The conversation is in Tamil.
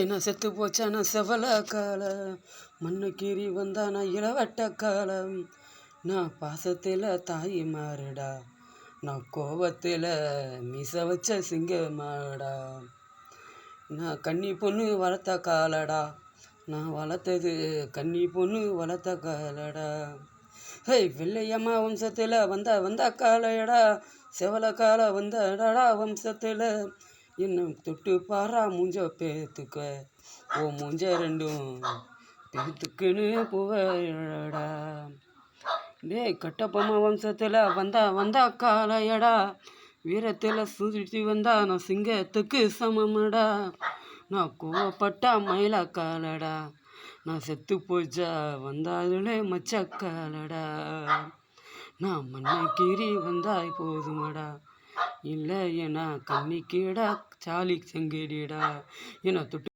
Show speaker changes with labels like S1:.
S1: நான் செத்து போச்சானா செவல கால மண்ணு கீறி வந்தா நான் இளவட்ட காலம். நான் பாசத்தில் தாய் மாறுடா, நான் கோபத்தில் மீச வச்ச சிங்கமாடா. நான் கன்னி பொண்ணு வளர்த்த காலடா, நான் வளர்த்தது கன்னி பொண்ணு வளர்த்த காலடா. வெள்ளையம்மா வம்சத்தில் வந்த காலையடா, செவல கால வந்தடா வம்சத்தில். இன்னும் தொட்டு பாரா மூஞ்ச பேத்துக்க, ஓ மூஞ்ச ரெண்டும் பேத்துக்குன்னு புவடா. கட்டப்பம்மா வம்சத்தில் வந்த காலையடா, வீரத்தில் சுருட்டி வந்தா நான் சிங்கத்துக்கு சமமடா. நான் கோவப்பட்டா மயில காலடா, நான் செத்து போச்சா வந்தாலே மச்சக்காலடா. நான் மண்ணை கீறி வந்தாய் போதுமடா, இல்லை ஏன்னா கண்ணிக்கீடா சாலி செங்கடிடா. ஏன்னா தொட்டு